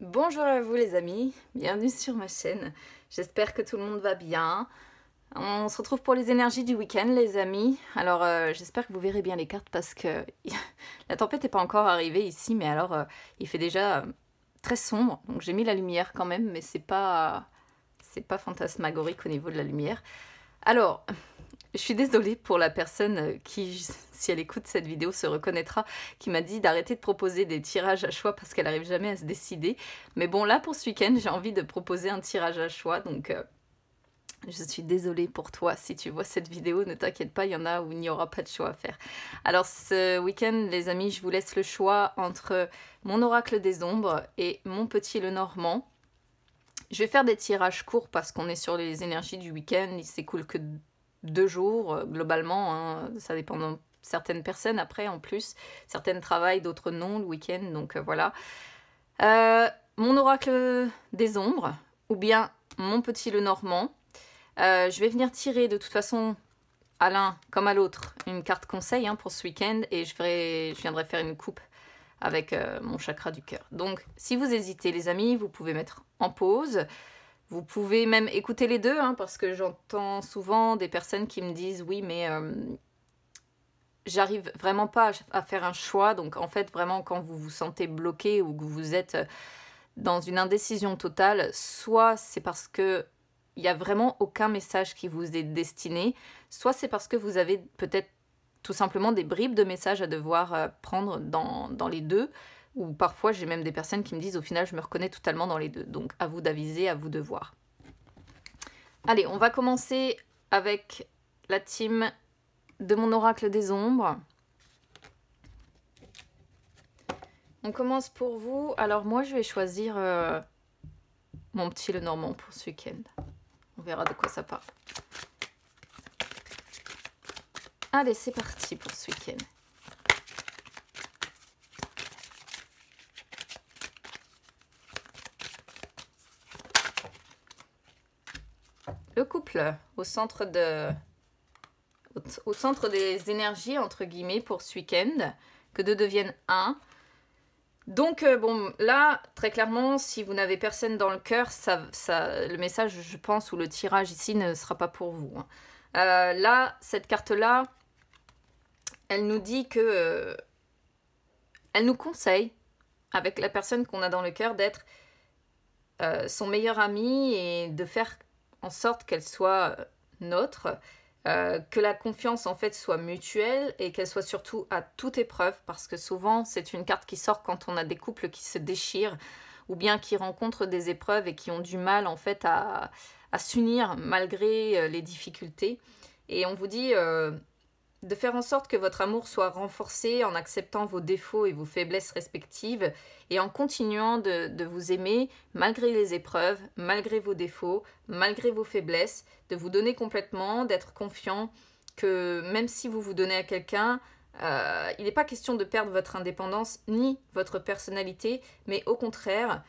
Bonjour à vous les amis, bienvenue sur ma chaîne. J'espère que tout le monde va bien. On se retrouve pour les énergies du week-end les amis. Alors j'espère que vous verrez bien les cartes parce que la tempête n'est pas encore arrivée ici, mais alors il fait déjà très sombre. Donc j'ai mis la lumière quand même, mais c'est pas fantasmagorique au niveau de la lumière. Alors, je suis désolée pour la personne qui, si elle écoute cette vidéo, se reconnaîtra, qui m'a dit d'arrêter de proposer des tirages à choix parce qu'elle n'arrive jamais à se décider. Mais bon, là, pour ce week-end, j'ai envie de proposer un tirage à choix, donc je suis désolée pour toi. Si tu vois cette vidéo, ne t'inquiète pas, il y en a où il n'y aura pas de choix à faire. Alors, ce week-end, les amis, je vous laisse le choix entre mon oracle des ombres et mon petit le normand. Je vais faire des tirages courts parce qu'on est sur les énergies du week-end, il s'écoule que 2 jours globalement, hein. Ça dépend de certaines personnes après en plus, certaines travaillent, d'autres non le week-end, donc voilà. Mon oracle des ombres, ou bien mon petit le normand. Je vais venir tirer de toute façon à l'un comme à l'autre une carte conseil hein, pour ce week-end et je viendrai faire une coupe avec mon chakra du cœur. Donc si vous hésitez les amis, vous pouvez mettre en pause. Vous pouvez même écouter les deux, hein, parce que j'entends souvent des personnes qui me disent « Oui, mais j'arrive vraiment pas à faire un choix. » Donc en fait, vraiment, quand vous vous sentez bloqué ou que vous êtes dans une indécision totale, soit c'est parce que il n'y a vraiment aucun message qui vous est destiné, soit c'est parce que vous avez peut-être tout simplement des bribes de messages à devoir prendre dans les deux. Ou parfois j'ai même des personnes qui me disent au final je me reconnais totalement dans les deux. Donc à vous d'aviser, à vous de voir. Allez, on va commencer avec la team de mon oracle des ombres. On commence pour vous. Alors moi je vais choisir mon petit le normand pour ce week-end. On verra de quoi ça parle. Allez, c'est parti pour ce week-end. Le couple au centre des énergies, entre guillemets, pour ce week-end. Que deux deviennent un. Donc, bon, là, très clairement, si vous n'avez personne dans le cœur, le message, je pense, ou le tirage ici ne sera pas pour vous. Hein. Là, cette carte-là, elle nous dit que... elle nous conseille, avec la personne qu'on a dans le cœur, d'être son meilleur ami et de faire en sorte qu'elle soit nôtre, que la confiance en fait soit mutuelle et qu'elle soit surtout à toute épreuve, parce que souvent c'est une carte qui sort quand on a des couples qui se déchirent ou bien qui rencontrent des épreuves et qui ont du mal en fait à s'unir malgré les difficultés. Et on vous dit de faire en sorte que votre amour soit renforcé en acceptant vos défauts et vos faiblesses respectives et en continuant de vous aimer malgré les épreuves, malgré vos défauts, malgré vos faiblesses, de vous donner complètement, d'être confiant que même si vous vous donnez à quelqu'un, il n'est pas question de perdre votre indépendance ni votre personnalité, mais au contraire,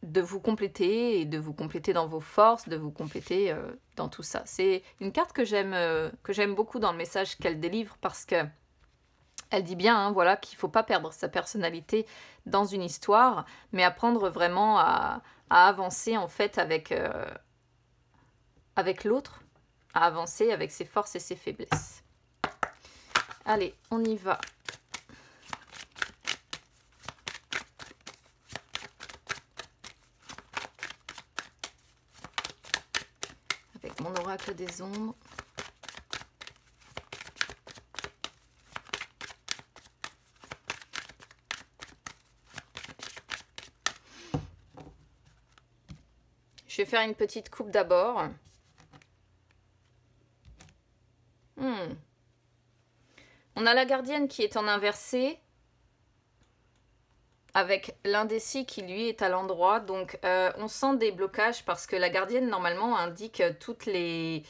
de vous compléter et de vous compléter dans vos forces, de vous compléter dans tout ça. C'est une carte que j'aime beaucoup dans le message qu'elle délivre parce que elle dit bien hein, voilà, qu'il ne faut pas perdre sa personnalité dans une histoire, mais apprendre vraiment à avancer en fait avec l'autre, à avancer avec ses forces et ses faiblesses. Allez, on y va. Avec mon oracle des ombres. Je vais faire une petite coupe d'abord. On a la gardienne qui est en inversé avec l'indécis qui lui est à l'endroit. Donc on sent des blocages parce que la gardienne normalement indique toutes les...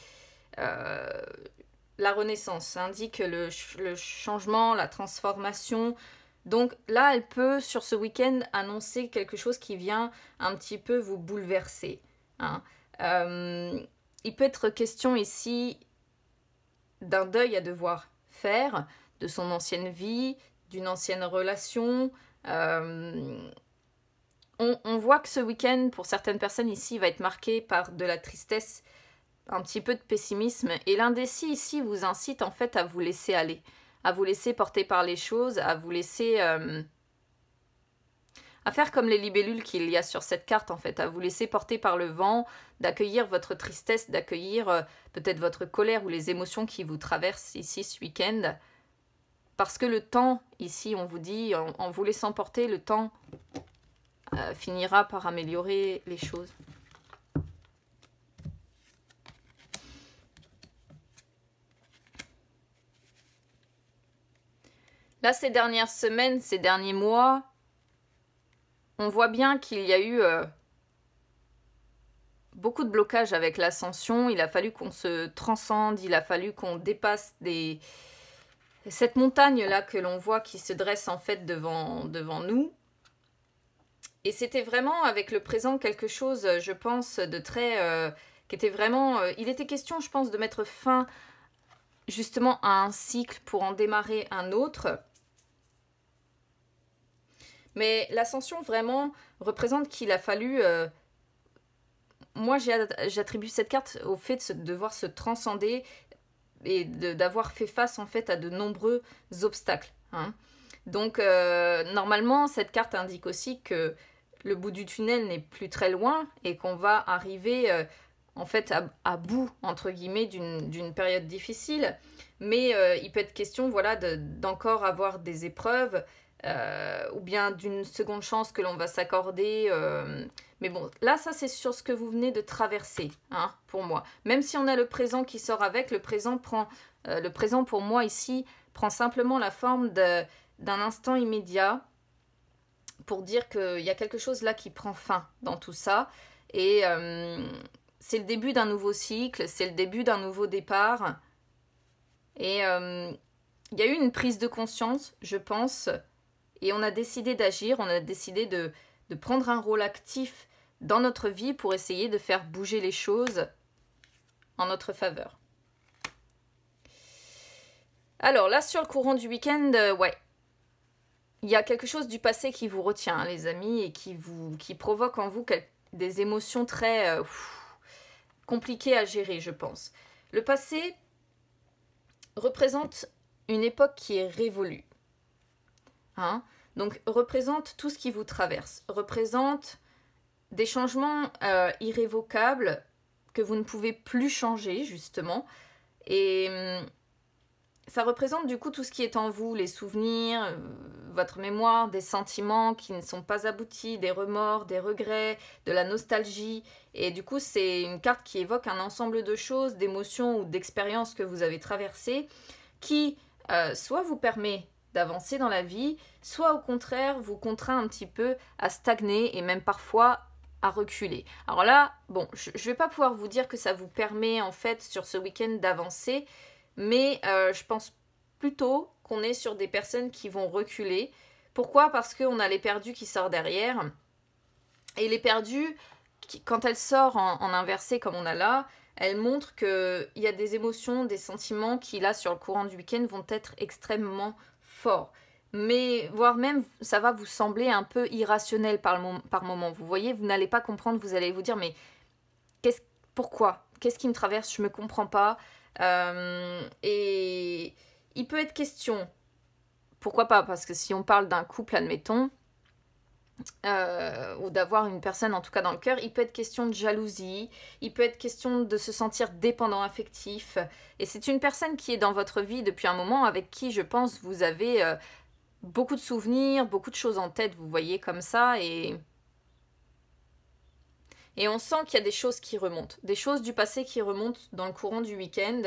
la renaissance, indique le changement, la transformation. Donc là, elle peut, sur ce week-end, annoncer quelque chose qui vient un petit peu vous bouleverser. Hein. Il peut être question ici d'un deuil à devoir faire, de son ancienne vie, d'une ancienne relation. On voit que ce week-end, pour certaines personnes ici, va être marqué par de la tristesse, un petit peu de pessimisme. Et l'indécis ici vous incite en fait à vous laisser aller, à vous laisser porter par les choses, à vous laisser... à faire comme les libellules qu'il y a sur cette carte en fait, à vous laisser porter par le vent, d'accueillir votre tristesse, d'accueillir peut-être votre colère ou les émotions qui vous traversent ici ce week-end. Parce que le temps, ici on vous dit, en vous laissant porter, le temps finira par améliorer les choses. Là, ces dernières semaines, ces derniers mois, on voit bien qu'il y a eu beaucoup de blocages avec l'ascension. Il a fallu qu'on se transcende, il a fallu qu'on dépasse cette montagne-là que l'on voit qui se dresse en fait devant nous. Et c'était vraiment avec le présent quelque chose, je pense, de très... qui était vraiment... il était question, je pense, de mettre fin justement à un cycle pour en démarrer un autre. Mais l'ascension vraiment représente qu'il a fallu... moi, j'attribue cette carte au fait de devoir se transcender et d'avoir fait face en fait à de nombreux obstacles. Hein. Donc, normalement, cette carte indique aussi que le bout du tunnel n'est plus très loin et qu'on va arriver en fait à bout, entre guillemets, d'une période difficile. Mais il peut être question voilà, d'encore avoir des épreuves ou bien d'une seconde chance que l'on va s'accorder. Mais bon, là, ça, c'est sur ce que vous venez de traverser, hein, pour moi. Même si on a le présent qui sort avec, le présent pour moi, ici, prend simplement la forme d'un instant immédiat pour dire qu'il y a quelque chose là qui prend fin dans tout ça. Et c'est le début d'un nouveau cycle, c'est le début d'un nouveau départ. Et il y a eu une prise de conscience, je pense, et on a décidé d'agir, on a décidé de prendre un rôle actif dans notre vie pour essayer de faire bouger les choses en notre faveur. Alors là, sur le courant du week-end, ouais, il y a quelque chose du passé qui vous retient, hein, les amis, et qui provoque en vous des émotions très compliquées à gérer, je pense. Le passé représente une époque qui est révolue. Hein? Donc, représente tout ce qui vous traverse, représente des changements irrévocables que vous ne pouvez plus changer, justement. Et ça représente du coup tout ce qui est en vous, les souvenirs, votre mémoire, des sentiments qui ne sont pas aboutis, des remords, des regrets, de la nostalgie. Et du coup, c'est une carte qui évoque un ensemble de choses, d'émotions ou d'expériences que vous avez traversées, qui soit vous permet d'avancer dans la vie, soit au contraire vous contraint un petit peu à stagner et même parfois à reculer. Alors là, bon, je ne vais pas pouvoir vous dire que ça vous permet en fait sur ce week-end d'avancer, mais je pense plutôt qu'on est sur des personnes qui vont reculer. Pourquoi? Parce qu'on a les perdus qui sortent derrière. Et les perdus, quand elles sortent en inversé comme on a là, elles montrent qu'il y a des émotions, des sentiments qui là sur le courant du week-end vont être extrêmement forts. Mais voire même ça va vous sembler un peu irrationnel par moment. Vous voyez, vous n'allez pas comprendre, vous allez vous dire mais pourquoi? Qu'est-ce qui me traverse? Je ne me comprends pas. Et il peut être question, pourquoi pas? Parce que si on parle d'un couple, admettons, ou d'avoir une personne en tout cas dans le cœur, il peut être question de jalousie, il peut être question de se sentir dépendant affectif. Et c'est une personne qui est dans votre vie depuis un moment, avec qui je pense vous avez beaucoup de souvenirs, beaucoup de choses en tête, vous voyez comme ça, et on sent qu'il y a des choses qui remontent, des choses du passé qui remontent dans le courant du week-end,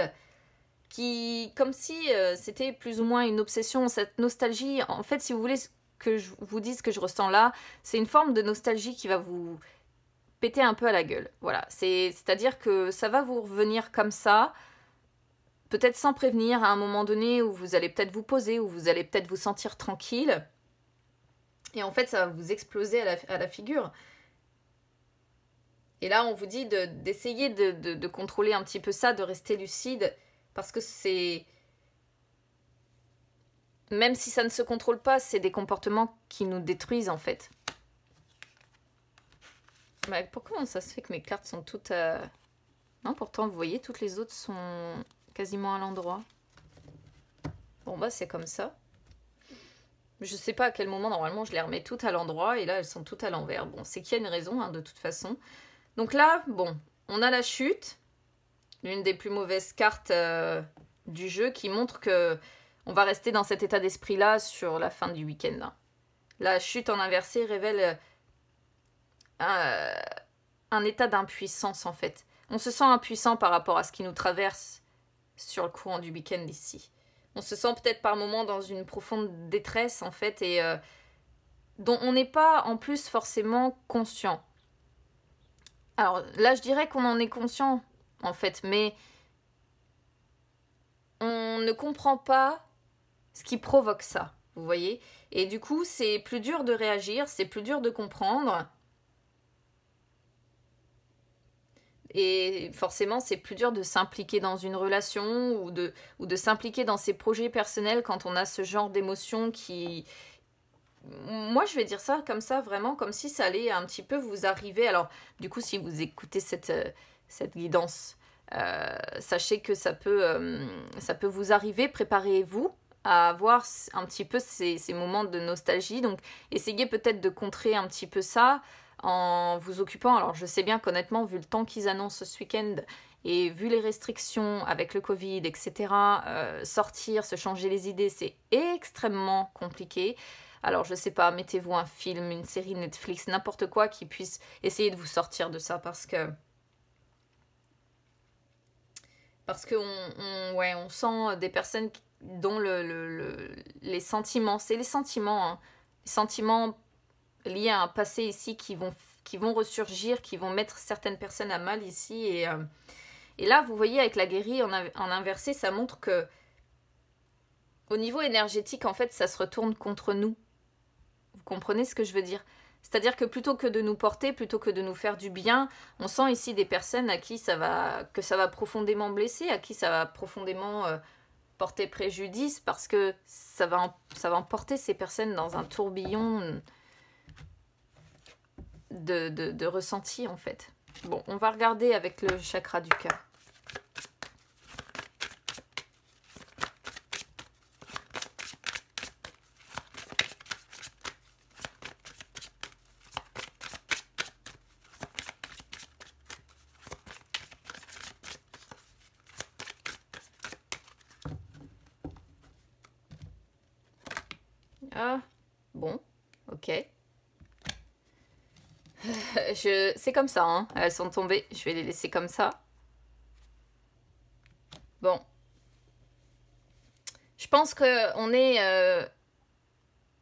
qui, comme si c'était plus ou moins une obsession, cette nostalgie. En fait, si vous voulez que je vous dise ce que je ressens là, c'est une forme de nostalgie qui va vous péter un peu à la gueule. Voilà, c'est-à-dire que ça va vous revenir comme ça, peut-être sans prévenir, à un moment donné où vous allez peut-être vous poser, où vous allez peut-être vous sentir tranquille. Et en fait, ça va vous exploser à la figure. Et là, on vous dit d'essayer de contrôler un petit peu ça, de rester lucide, parce que c'est... Même si ça ne se contrôle pas, c'est des comportements qui nous détruisent en fait. Bah, pourquoi ça se fait que mes cartes sont toutes... Non, pourtant, vous voyez, toutes les autres sont quasiment à l'endroit. Bon, bah, c'est comme ça. Je sais pas à quel moment, normalement, je les remets toutes à l'endroit. Et là, elles sont toutes à l'envers. Bon, c'est qu'il y a une raison, hein, de toute façon. Donc là, bon, on a la chute. L'une des plus mauvaises cartes du jeu qui montre que on va rester dans cet état d'esprit-là sur la fin du week-end. Hein. La chute en inversé révèle un état d'impuissance, en fait. On se sent impuissant par rapport à ce qui nous traverse sur le courant du week-end ici. On se sent peut-être par moments dans une profonde détresse, en fait, et dont on n'est pas, en plus, forcément conscient. Alors, là, je dirais qu'on en est conscient, en fait, mais on ne comprend pas ce qui provoque ça, vous voyez. Et du coup, c'est plus dur de réagir, c'est plus dur de comprendre. Et forcément, c'est plus dur de s'impliquer dans une relation ou de s'impliquer dans ses projets personnels quand on a ce genre d'émotions qui... Moi, je vais dire ça comme ça, vraiment, comme si ça allait un petit peu vous arriver. Alors, du coup, si vous écoutez cette guidance, sachez que ça peut vous arriver. Préparez-vous à avoir un petit peu ces moments de nostalgie. Donc, essayez peut-être de contrer un petit peu ça en vous occupant. Alors, je sais bien qu'honnêtement, vu le temps qu'ils annoncent ce week-end et vu les restrictions avec le Covid, etc., sortir, se changer les idées, c'est extrêmement compliqué. Alors, je sais pas, mettez-vous un film, une série Netflix, n'importe quoi qui puisse essayer de vous sortir de ça parce que on sent des personnes dont les sentiments, c'est les sentiments, hein, les sentiments liés à un passé ici qui vont ressurgir, qui vont mettre certaines personnes à mal ici. Et là, vous voyez, avec la guérie en inversé, ça montre que au niveau énergétique, en fait, ça se retourne contre nous. Vous comprenez ce que je veux dire? C'est-à-dire que plutôt que de nous porter, plutôt que de nous faire du bien, on sent ici des personnes à qui ça va profondément blesser, à qui ça va profondément porter préjudice, parce que ça va emporter ces personnes dans un tourbillon de ressenti, en fait. Bon, on va regarder avec le chakra du cœur. Ah, bon, ok. C'est comme ça, hein. Elles sont tombées, je vais les laisser comme ça. Bon. Je pense qu'on est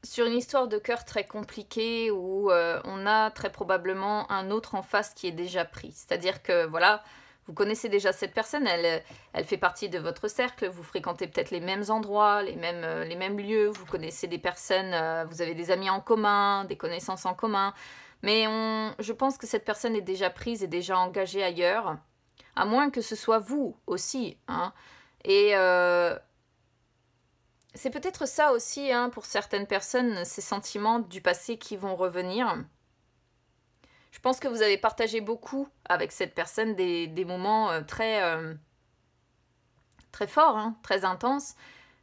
sur une histoire de cœur très compliquée où on a très probablement un autre en face qui est déjà pris. C'est-à-dire que, voilà, vous connaissez déjà cette personne, elle fait partie de votre cercle, vous fréquentez peut-être les mêmes endroits, les mêmes lieux, vous connaissez des personnes, vous avez des amis en commun, des connaissances en commun, mais je pense que cette personne est déjà prise et déjà engagée ailleurs, à moins que ce soit vous aussi, hein. Et c'est peut-être ça aussi, hein, pour certaines personnes, ces sentiments du passé qui vont revenir. Je pense que vous avez partagé beaucoup avec cette personne des moments très forts, hein, très intenses.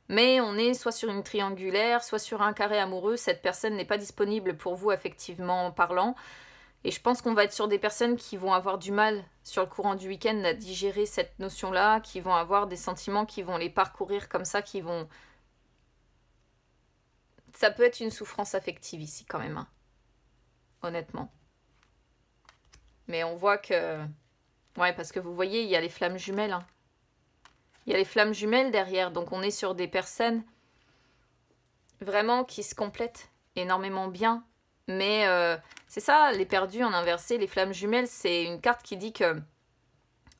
Mais on est soit sur une triangulaire, soit sur un carré amoureux. Cette personne n'est pas disponible pour vous, effectivement parlant. Et je pense qu'on va être sur des personnes qui vont avoir du mal sur le courant du week-end à digérer cette notion-là, qui vont avoir des sentiments qui vont les parcourir comme ça, qui vont... Ça peut être une souffrance affective ici quand même, hein, honnêtement. Mais on voit que... Ouais, parce que vous voyez, il y a les flammes jumelles. Hein. Il y a les flammes jumelles derrière. Donc on est sur des personnes vraiment qui se complètent énormément bien. Mais c'est ça, les perdus en inversé, les flammes jumelles, c'est une carte qui dit que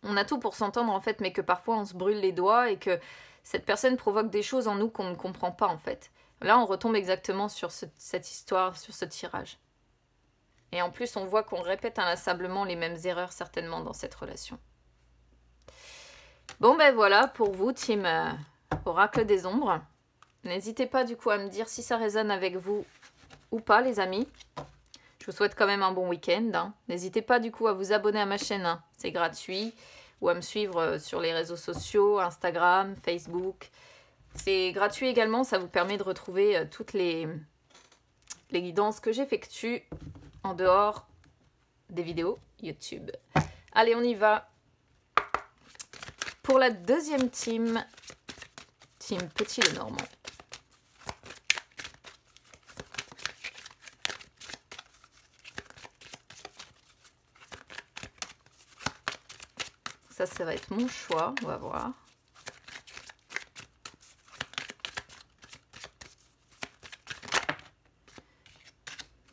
on a tout pour s'entendre en fait, mais que parfois on se brûle les doigts et que cette personne provoque des choses en nous qu'on ne comprend pas en fait. Là, on retombe exactement sur cette histoire, sur ce tirage. Et en plus, on voit qu'on répète inlassablement les mêmes erreurs, certainement, dans cette relation. Bon, ben voilà, pour vous, team Oracle des Ombres. N'hésitez pas, du coup, à me dire si ça résonne avec vous ou pas, les amis. Je vous souhaite quand même un bon week-end. Hein. N'hésitez pas du coup à vous abonner à ma chaîne, hein. C'est gratuit. Ou à me suivre sur les réseaux sociaux, Instagram, Facebook. C'est gratuit également, ça vous permet de retrouver toutes les guidances que j'effectue en dehors des vidéos YouTube. Allez, on y va pour la deuxième team, team Petit le Normand. Ça va être mon choix, on va voir.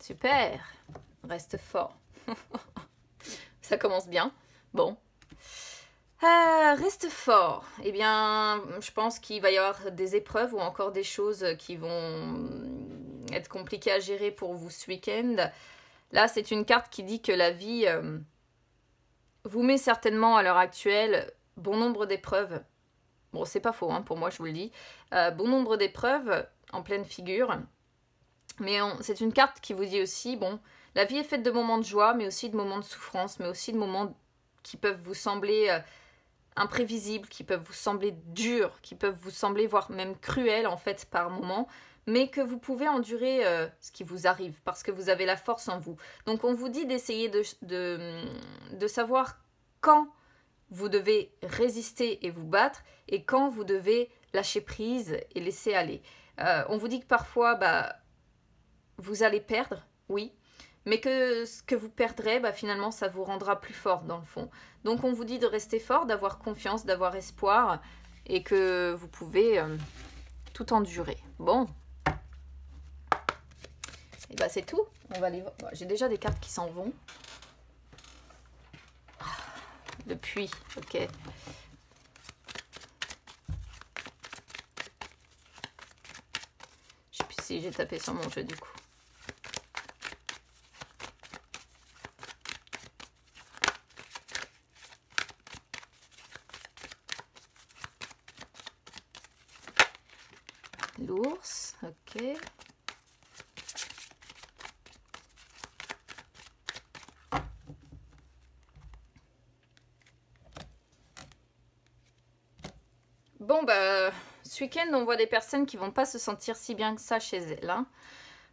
Super, reste fort. Ça commence bien. Bon. Reste fort. Eh bien, je pense qu'il va y avoir des épreuves ou encore des choses qui vont être compliquées à gérer pour vous ce week-end. Là, c'est une carte qui dit que la vie vous met certainement à l'heure actuelle bon nombre d'épreuves. Bon, c'est pas faux, hein, pour moi, je vous le dis. Bon nombre d'épreuves en pleine figure. Mais c'est une carte qui vous dit aussi, bon, la vie est faite de moments de joie, mais aussi de moments de souffrance, mais aussi de moments qui peuvent vous sembler imprévisibles, qui peuvent vous sembler durs, qui peuvent vous sembler voire même cruels en fait par moments, mais que vous pouvez endurer ce qui vous arrive parce que vous avez la force en vous. Donc on vous dit d'essayer de savoir quand vous devez résister et vous battre et quand vous devez lâcher prise et laisser aller. On vous dit que parfois, vous allez perdre, oui, mais que ce que vous perdrez, finalement, ça vous rendra plus fort dans le fond. Donc on vous dit de rester fort, d'avoir confiance, d'avoir espoir, et que vous pouvez tout endurer. Bon, et c'est tout. On va aller voir. J'ai déjà des cartes qui s'en vont. Le puits, ok. Je sais plus si j'ai tapé sur mon jeu du coup. L'ours, ok. Bon, ce week-end, on voit des personnes qui vont pas se sentir si bien que ça chez elles. Hein.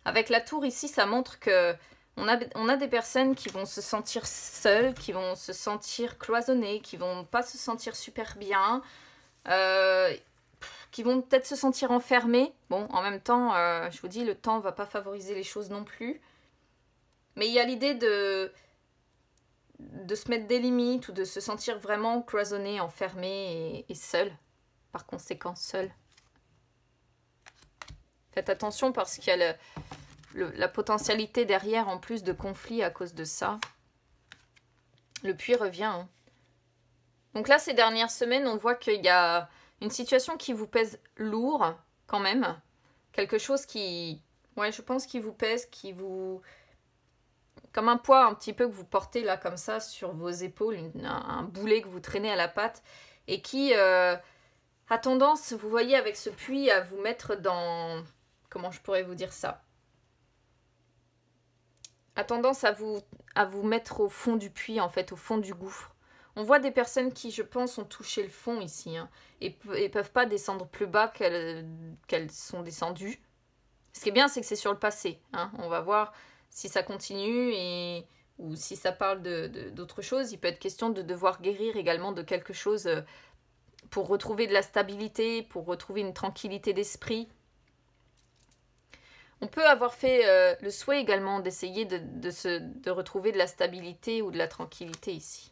Avec la tour ici, ça montre que on a des personnes qui vont se sentir seules, qui vont se sentir cloisonnées, qui vont pas se sentir super bien, qui vont peut-être se sentir enfermées. Bon, en même temps, je vous dis, le temps va pas favoriser les choses non plus. Mais il y a l'idée de se mettre des limites ou de se sentir vraiment cloisonné, enfermé et seul. Par conséquent, seul. Faites attention parce qu'il y a la potentialité derrière en plus de conflits à cause de ça. Le puits revient. Hein. Donc là, ces dernières semaines, on voit qu'il y a une situation qui vous pèse lourd quand même. Quelque chose qui, ouais, je pense, qui vous pèse, qui vous... Comme un poids un petit peu que vous portez là comme ça sur vos épaules, un boulet que vous traînez à la patte et qui a tendance, vous voyez, avec ce puits à vous mettre dans... Comment je pourrais vous dire ça? A tendance à vous mettre au fond du puits, en fait, au fond du gouffre. On voit des personnes qui, je pense, ont touché le fond ici, hein, et peuvent pas descendre plus bas qu'elles sont descendues. Ce qui est bien, c'est que c'est sur le passé. Hein. On va voir si ça continue ou si ça parle d'autre chose. Il peut être question de devoir guérir également de quelque chose pour retrouver de la stabilité, pour retrouver une tranquillité d'esprit. On peut avoir fait le souhait également d'essayer de retrouver de la stabilité ou de la tranquillité ici.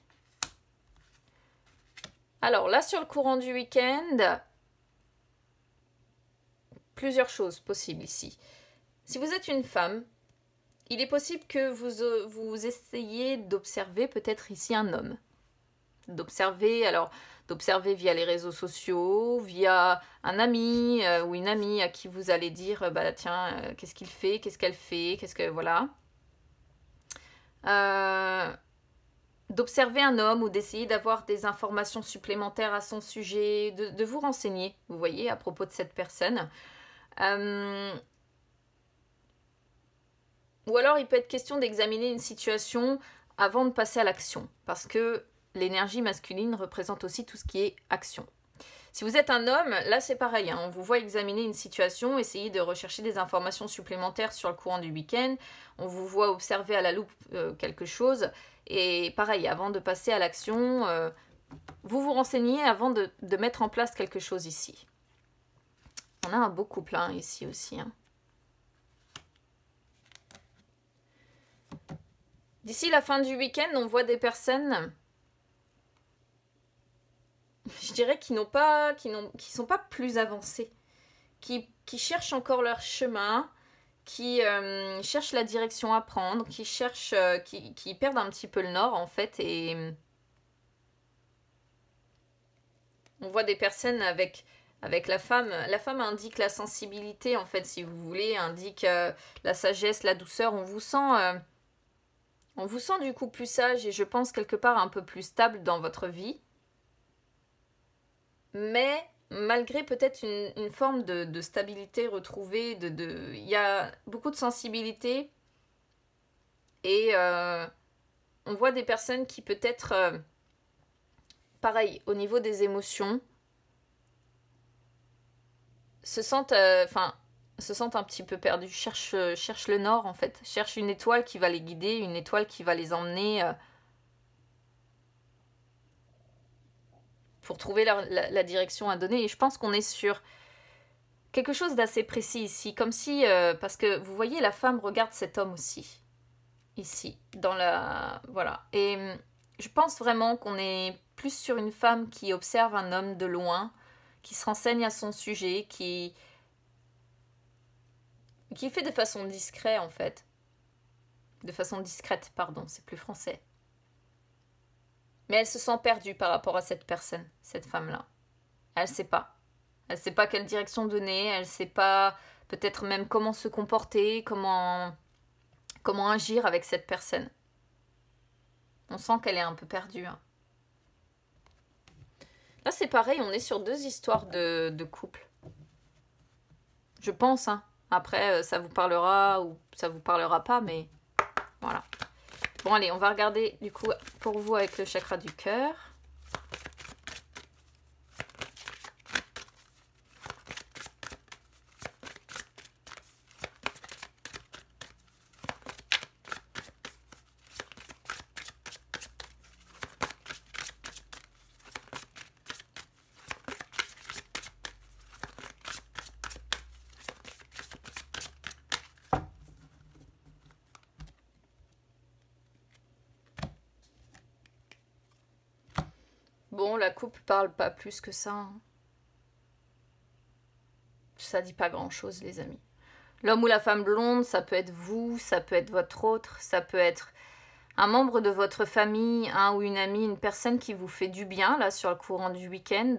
Alors là, sur le courant du week-end, plusieurs choses possibles ici. Si vous êtes une femme, il est possible que vous essayiez d'observer peut-être ici un homme. D'observer via les réseaux sociaux, via un ami ou une amie à qui vous allez dire tiens, qu'est-ce qu'il fait, qu'est-ce qu'elle fait, qu'est-ce que voilà. D'observer un homme ou d'essayer d'avoir des informations supplémentaires à son sujet, de vous renseigner, vous voyez, à propos de cette personne. Ou alors il peut être question d'examiner une situation avant de passer à l'action, parce que l'énergie masculine représente aussi tout ce qui est action. Si vous êtes un homme, là c'est pareil, hein, on vous voit examiner une situation, essayer de rechercher des informations supplémentaires sur le courant du week-end, on vous voit observer à la loupe quelque chose, et pareil, avant de passer à l'action, vous vous renseignez avant de mettre en place quelque chose ici. On a un beau couple hein, ici aussi. Hein. D'ici la fin du week-end, on voit des personnes, je dirais, qui sont pas plus avancées, qui cherchent encore leur chemin, qui cherchent la direction à prendre, qui cherchent, qui perdent un petit peu le nord en fait, et on voit des personnes avec la femme. La femme indique la sensibilité en fait, si vous voulez, indique la sagesse, la douceur. On vous sent du coup plus sage et je pense quelque part un peu plus stable dans votre vie. Mais malgré peut-être une forme de stabilité retrouvée, il y a beaucoup de sensibilité et on voit des personnes qui peut-être, pareil, au niveau des émotions, se sentent un petit peu perdus, cherchent le nord en fait, cherchent une étoile qui va les guider, une étoile qui va les emmener pour trouver la direction à donner. Et je pense qu'on est sur quelque chose d'assez précis ici, comme si, parce que vous voyez, la femme regarde cet homme aussi, ici, dans la... Voilà. Et je pense vraiment qu'on est plus sur une femme qui observe un homme de loin, qui se renseigne à son sujet, qui fait de façon discrète en fait. De façon discrète, pardon, c'est plus français. Mais elle se sent perdue par rapport à cette personne, cette femme-là. Elle sait pas. Elle sait pas quelle direction donner, elle sait pas peut-être même comment se comporter, comment agir avec cette personne. On sent qu'elle est un peu perdue. Hein. Là, c'est pareil, on est sur deux histoires de couple. Je pense, hein. Après, ça vous parlera ou ça vous parlera pas, mais voilà. Bon, allez, on va regarder du coup pour vous avec le chakra du cœur. Bon, la coupe parle pas plus que ça. Hein. Ça dit pas grand-chose, les amis. L'homme ou la femme blonde, ça peut être vous, ça peut être votre autre, ça peut être un membre de votre famille, un ou une amie, une personne qui vous fait du bien, là, sur le courant du week-end.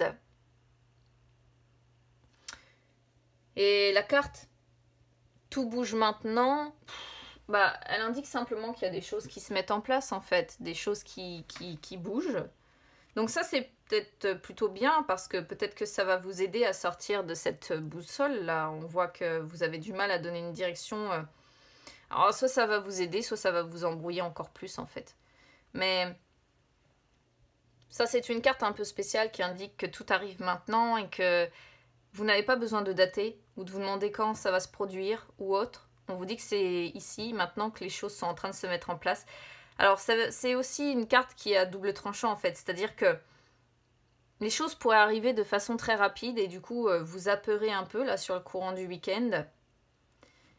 Et la carte « Tout bouge maintenant », bah, elle indique simplement qu'il y a des choses qui se mettent en place, en fait, des choses qui bougent. Donc ça, c'est peut-être plutôt bien parce que peut-être que ça va vous aider à sortir de cette boussole. Là, on voit que vous avez du mal à donner une direction. Alors, soit ça va vous aider, soit ça va vous embrouiller encore plus, en fait. Mais ça, c'est une carte un peu spéciale qui indique que tout arrive maintenant et que vous n'avez pas besoin de dater ou de vous demander quand ça va se produire ou autre. On vous dit que c'est ici, maintenant, que les choses sont en train de se mettre en place. Alors, c'est aussi une carte qui est à double tranchant, en fait. C'est-à-dire que les choses pourraient arriver de façon très rapide et du coup, vous apeurez un peu, là, sur le courant du week-end.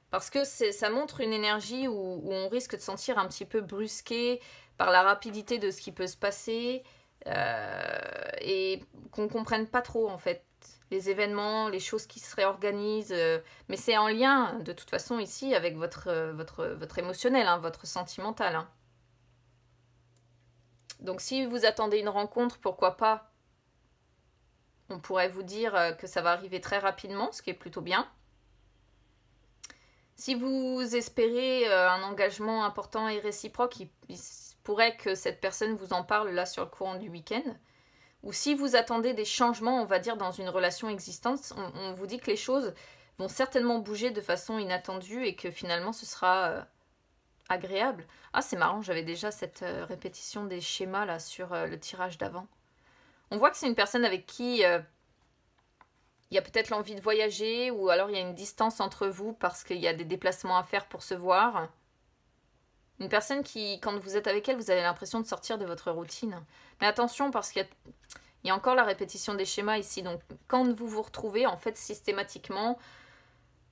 Parce que ça montre une énergie où on risque de se sentir un petit peu brusqué par la rapidité de ce qui peut se passer et qu'on ne comprenne pas trop, en fait, les événements, les choses qui se réorganisent. Mais c'est en lien, de toute façon, ici, avec votre émotionnel, hein, votre sentimental, hein. Donc si vous attendez une rencontre, pourquoi pas, on pourrait vous dire que ça va arriver très rapidement, ce qui est plutôt bien. Si vous espérez un engagement important et réciproque, il pourrait que cette personne vous en parle là sur le courant du week-end. Ou si vous attendez des changements, on va dire, dans une relation existante, on vous dit que les choses vont certainement bouger de façon inattendue et que finalement ce sera agréable. Ah, c'est marrant, j'avais déjà cette répétition des schémas là sur le tirage d'avant. On voit que c'est une personne avec qui il y a peut-être l'envie de voyager ou alors il y a une distance entre vous parce qu'il y a des déplacements à faire pour se voir. Une personne qui, quand vous êtes avec elle, vous avez l'impression de sortir de votre routine. Mais attention parce qu'il y a encore la répétition des schémas ici. Donc quand vous vous retrouvez, en fait, systématiquement,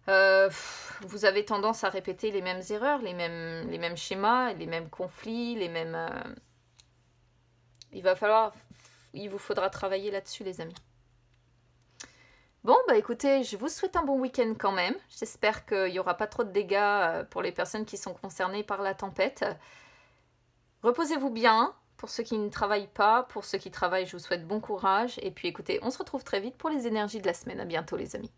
vous avez tendance à répéter les mêmes erreurs, les mêmes schémas, les mêmes conflits, les mêmes... Il vous faudra travailler là-dessus, les amis. Bon, bah écoutez, je vous souhaite un bon week-end quand même. J'espère qu'il n'y aura pas trop de dégâts pour les personnes qui sont concernées par la tempête. Reposez-vous bien. Pour ceux qui ne travaillent pas, pour ceux qui travaillent, je vous souhaite bon courage. Et puis écoutez, on se retrouve très vite pour les énergies de la semaine. À bientôt, les amis.